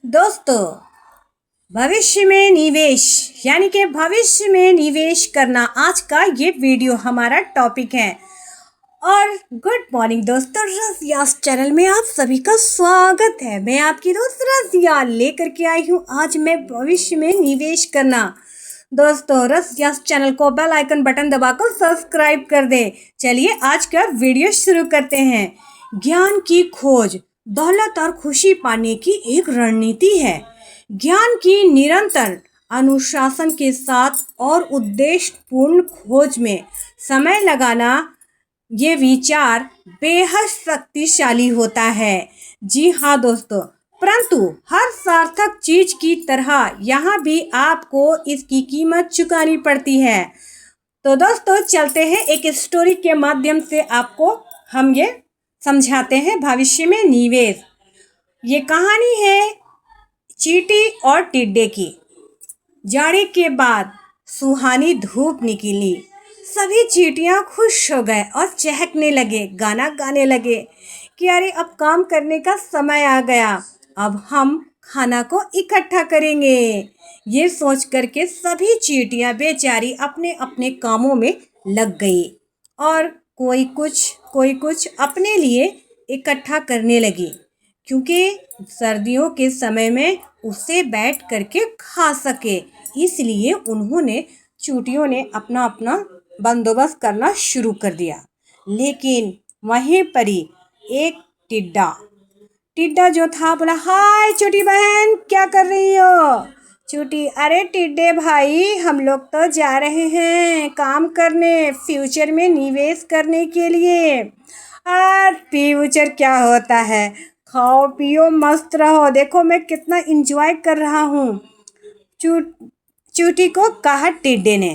दोस्तों, भविष्य में निवेश यानी कि भविष्य में निवेश करना आज का ये वीडियो हमारा टॉपिक है। और गुड मॉर्निंग दोस्तों, रज़ियास चैनल में आप सभी का स्वागत है। मैं आपकी दोस्त रज़िया लेकर के आई हूँ आज मैं भविष्य में निवेश करना। दोस्तों, रज़ियास चैनल को बेल आइकन बटन दबाकर सब्सक्राइब कर दें। चलिए आज का वीडियो शुरू करते हैं। ज्ञान की खोज दौलत और खुशी पाने की एक रणनीति है। ज्ञान की निरंतर अनुशासन के साथ और उद्देश्यपूर्ण खोज में समय लगाना ये विचार बेहद शक्तिशाली होता है। जी हाँ दोस्तों, परंतु हर सार्थक चीज की तरह यहाँ भी आपको इसकी कीमत चुकानी पड़ती है। तो दोस्तों चलते हैं एक स्टोरी के माध्यम से आपको हम ये समझाते हैं भविष्य में निवेश। ये कहानी है चींटी और टिड्डे की। जाड़े के बाद सुहानी धूप निकली। सभी चींटियां खुश हो गए और चहकने लगे, गाना गाने लगे कि अरे अब काम करने का समय आ गया, अब हम खाना को इकट्ठा करेंगे। ये सोच करके सभी चींटियां बेचारी अपने अपने कामों में लग गई और कोई कुछ अपने लिए इकट्ठा करने लगी, क्योंकि सर्दियों के समय में उसे बैठ करके खा सके। इसलिए उन्होंने चींटियों ने अपना अपना बंदोबस्त करना शुरू कर दिया। लेकिन वहीं पर ही एक टिड्डा जो था बोला, हाय चींटी बहन, क्या कर रही हो? चींटी, अरे टिड्डे भाई, हम लोग तो जा रहे हैं काम करने, फ्यूचर में निवेश करने के लिए। और फ्यूचर क्या होता है, खाओ पियो मस्त रहो, देखो मैं कितना इंजॉय कर रहा हूँ। चींटी को कहा टिड्डे ने।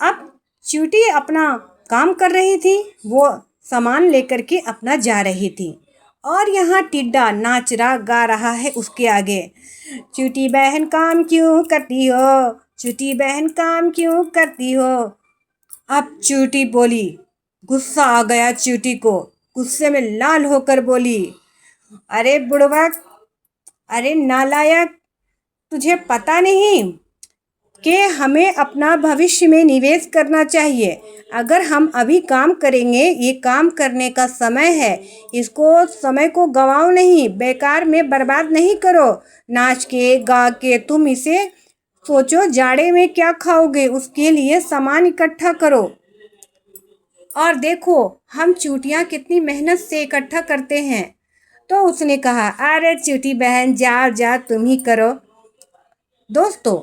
अब चींटी अपना काम कर रही थी, वो सामान लेकर के अपना जा रही थी और यहाँ टिड्डा नाच रहा गा रहा है उसके आगे। चींटी बहन काम क्यों करती हो, चींटी बहन काम क्यों करती हो। अब चींटी बोली, गुस्सा आ गया चींटी को, गुस्से में लाल होकर बोली, अरे बुड़बक, अरे नालायक, तुझे पता नहीं कि हमें अपना भविष्य में निवेश करना चाहिए। अगर हम अभी काम करेंगे, ये काम करने का समय है, इसको समय को गंवाओ नहीं, बेकार में बर्बाद नहीं करो। नाच के गा के तुम इसे सोचो जाड़े में क्या खाओगे, उसके लिए सामान इकट्ठा करो। और देखो हम चींटियाँ कितनी मेहनत से इकट्ठा करते हैं। तो उसने कहा, अरे चींटी बहन जा तुम ही करो। दोस्तों,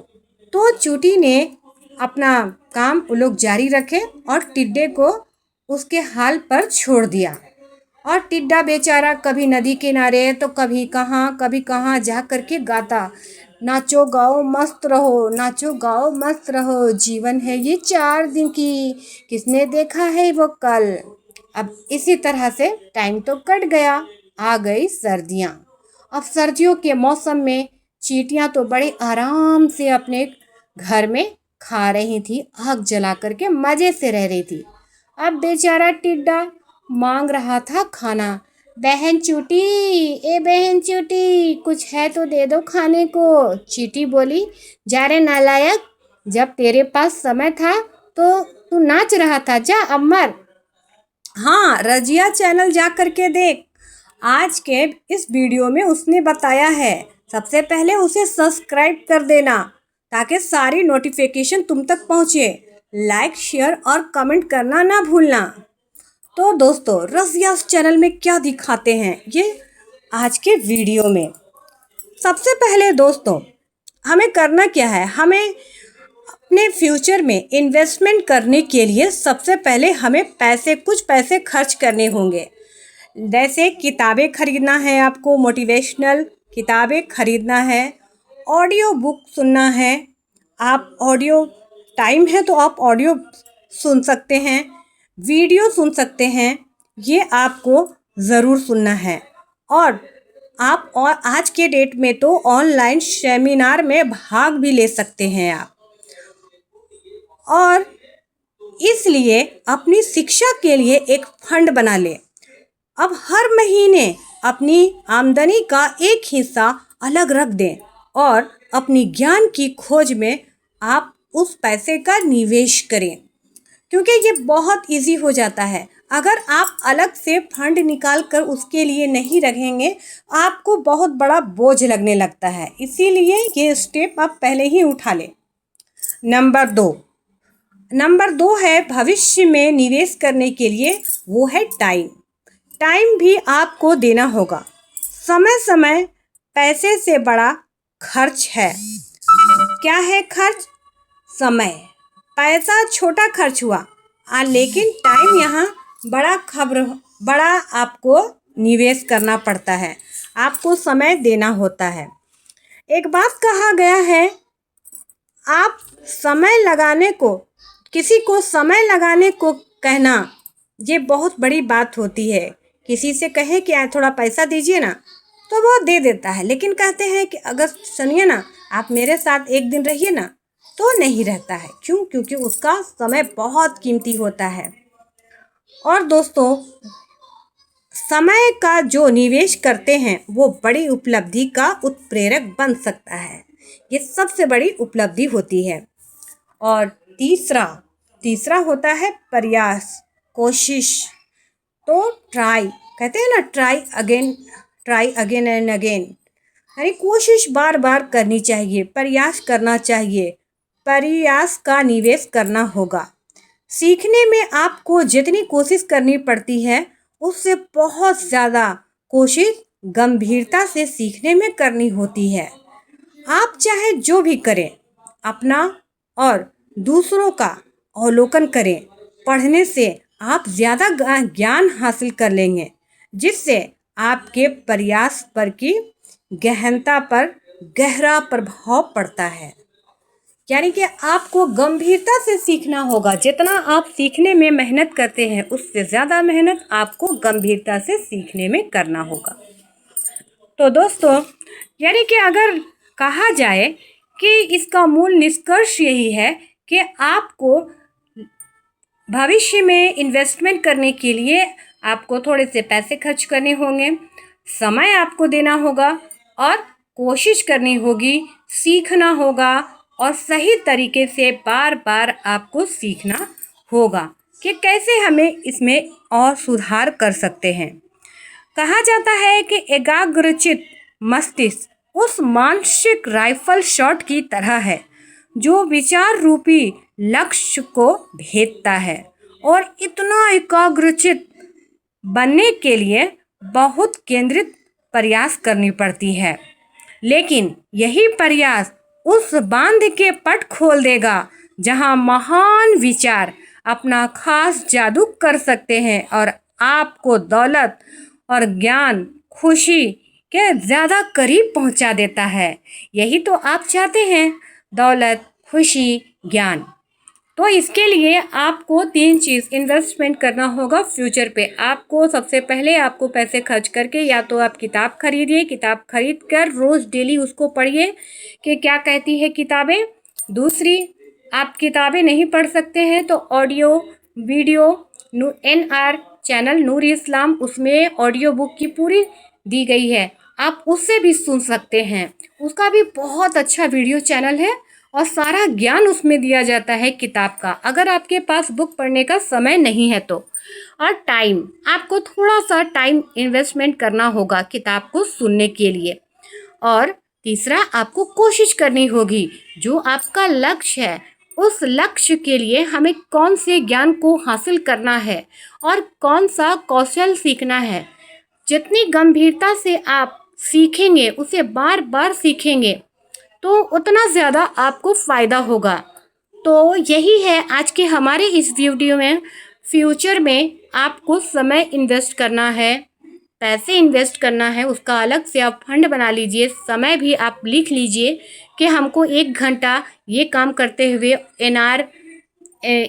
तो चींटी ने अपना काम वो लोग जारी रखे और टिड्डे को उसके हाल पर छोड़ दिया। और टिड्डा बेचारा कभी नदी किनारे तो कभी कहाँ जा करके गाता, नाचो गाओ मस्त रहो, नाचो गाओ मस्त रहो, जीवन है ये 4 दिन की, किसने देखा है वो कल। अब इसी तरह से टाइम तो कट गया, आ गई सर्दियाँ। अब सर्दियों के मौसम में चींटियाँ तो बड़े आराम से अपने घर में खा रही थी, आग जला करके मज़े से रह रही थी। अब बेचारा टिड्डा मांग रहा था खाना। बहन चींटी, ए बहन चींटी, कुछ है तो दे दो खाने को। चींटी बोली, जा रे नालायक, जब तेरे पास समय था तो तू नाच रहा था, जा अब मर। हाँ, रजिया चैनल जा करके देख, आज के इस वीडियो में उसने बताया है। सबसे पहले उसे सब्सक्राइब कर देना ताकि सारी नोटिफिकेशन तुम तक पहुँचे। लाइक शेयर और कमेंट करना ना भूलना। तो दोस्तों, रज़ियास चैनल में क्या दिखाते हैं ये आज के वीडियो में। सबसे पहले दोस्तों, हमें करना क्या है, हमें अपने फ्यूचर में इन्वेस्टमेंट करने के लिए सबसे पहले हमें कुछ पैसे खर्च करने होंगे। जैसे किताबें खरीदना है, आपको मोटिवेशनल किताबें खरीदना है, ऑडियो बुक सुनना है। आप ऑडियो टाइम है तो आप ऑडियो सुन सकते हैं, वीडियो सुन सकते हैं, ये आपको ज़रूर सुनना है। और आप और आज के डेट में तो ऑनलाइन सेमिनार में भाग भी ले सकते हैं आप। और इसलिए अपनी शिक्षा के लिए एक फंड बना ले। अब हर महीने अपनी आमदनी का एक हिस्सा अलग रख दें और अपनी ज्ञान की खोज में आप उस पैसे का निवेश करें, क्योंकि ये बहुत इजी हो जाता है। अगर आप अलग से फंड निकाल कर उसके लिए नहीं रखेंगे, आपको बहुत बड़ा बोझ लगने लगता है। इसीलिए ये स्टेप आप पहले ही उठा लें। नंबर दो है भविष्य में निवेश करने के लिए, वो है टाइम। टाइम भी आपको देना होगा। समय समय पैसे से बड़ा खर्च है। क्या है खर्च? समय। पैसा छोटा खर्च हुआ, लेकिन टाइम यहाँ बड़ा आपको निवेश करना पड़ता है। आपको समय देना होता है। एक बात कहा गया है, आप किसी को समय लगाने को कहना, ये बहुत बड़ी बात होती है। किसी से कहे कि थोड़ा पैसा दीजिए ना, तो वो दे देता है, लेकिन कहते हैं कि अगर सुनिए ना, आप मेरे साथ एक दिन रहिए ना, तो नहीं रहता है। क्यों? क्योंकि उसका समय बहुत कीमती होता है। और दोस्तों, समय का जो निवेश करते हैं वो बड़ी उपलब्धि का उत्प्रेरक बन सकता है। ये सबसे बड़ी उपलब्धि होती है। और तीसरा होता है प्रयास, कोशिश। तो कहते हैं ना, ट्राई अगेन एंड अगेन, यानी कोशिश बार बार करनी चाहिए, प्रयास करना चाहिए, प्रयास का निवेश करना होगा। सीखने में आपको जितनी कोशिश करनी पड़ती है, उससे बहुत ज़्यादा कोशिश गंभीरता से सीखने में करनी होती है। आप चाहे जो भी करें, अपना और दूसरों का अवलोकन करें। पढ़ने से आप ज़्यादा ज्ञान हासिल कर लेंगे, जिससे आपके प्रयास पर की गहनता पर गहरा प्रभाव पड़ता है। यानी कि आपको गंभीरता से सीखना होगा। जितना आप सीखने में मेहनत करते हैं, उससे ज़्यादा मेहनत आपको गंभीरता से सीखने में करना होगा। तो दोस्तों, यानी कि अगर कहा जाए कि इसका मूल निष्कर्ष यही है कि आपको भविष्य में इन्वेस्टमेंट करने के लिए आपको थोड़े से पैसे खर्च करने होंगे, समय आपको देना होगा और कोशिश करनी होगी, सीखना होगा और सही तरीके से बार बार आपको सीखना होगा कि कैसे हमें इसमें और सुधार कर सकते हैं। कहा जाता है कि एकाग्रचित मस्तिष्क उस मानसिक राइफल शॉट की तरह है जो विचार रूपी लक्ष्य को भेदता है, और इतना एकाग्रचित बनने के लिए बहुत केंद्रित प्रयास करनी पड़ती है। लेकिन यही प्रयास उस बांध के पट खोल देगा जहां महान विचार अपना खास जादू कर सकते हैं और आपको दौलत और ज्ञान, खुशी के ज़्यादा करीब पहुंचा देता है। यही तो आप चाहते हैं, दौलत, खुशी, ज्ञान। तो इसके लिए आपको 3 चीज़ इन्वेस्टमेंट करना होगा फ्यूचर पे। आपको सबसे पहले आपको पैसे खर्च करके या तो आप किताब खरीदिए, किताब खरीद कर रोज़ डेली उसको पढ़िए कि क्या कहती है किताबें। दूसरी, आप किताबें नहीं पढ़ सकते हैं तो ऑडियो वीडियो NR चैनल नूर इस्लाम, उसमें ऑडियो बुक की पूरी दी गई है, आप उससे भी सुन सकते हैं। उसका भी बहुत अच्छा वीडियो चैनल है और सारा ज्ञान उसमें दिया जाता है किताब का, अगर आपके पास बुक पढ़ने का समय नहीं है तो। और टाइम, आपको थोड़ा सा टाइम इन्वेस्टमेंट करना होगा किताब को सुनने के लिए। और तीसरा, आपको कोशिश करनी होगी, जो आपका लक्ष्य है उस लक्ष्य के लिए हमें कौन से ज्ञान को हासिल करना है और कौन सा कौशल सीखना है। जितनी गंभीरता से आप सीखेंगे, उसे बार बार सीखेंगे, तो उतना ज़्यादा आपको फ़ायदा होगा। तो यही है आज के हमारे इस वीडियो में। फ्यूचर में आपको समय इन्वेस्ट करना है, पैसे इन्वेस्ट करना है, उसका अलग से आप फंड बना लीजिए। समय भी आप लिख लीजिए कि हमको 1 घंटा ये काम करते हुए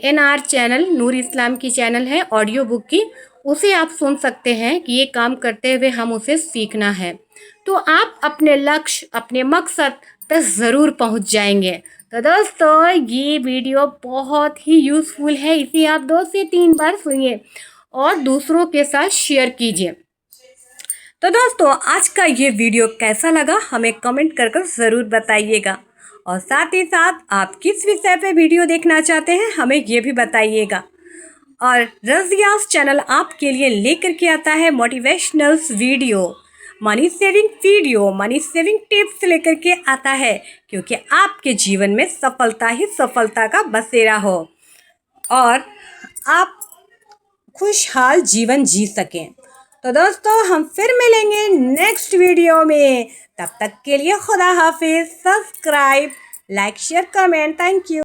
NR चैनल नूर इस्लाम की चैनल है ऑडियो बुक की, उसे आप सुन सकते हैं कि ये काम करते हुए हम उसे सीखना है। तो आप अपने लक्ष्य, अपने मकसद तक ज़रूर पहुंच जाएंगे। तो दोस्तों, ये वीडियो बहुत ही यूज़फुल है, इसे आप 2 से 3 बार सुनिए और दूसरों के साथ शेयर कीजिए। तो दोस्तों आज का ये वीडियो कैसा लगा हमें कमेंट कर ज़रूर बताइएगा, और साथ ही साथ आप किस विषय पे वीडियो देखना चाहते हैं हमें ये भी बताइएगा। और रज़ियाज़ चैनल आपके लिए लेकर के आता है motivationals video, money saving tips लेकर के आता है, क्योंकि आपके जीवन में सफलता ही सफलता का बसेरा हो और आप खुशहाल जीवन जी सकें। तो दोस्तों हम फिर मिलेंगे नेक्स्ट वीडियो में, तब तक के लिए खुदा हाफिज़। Subscribe, like, share, comment. Thank you.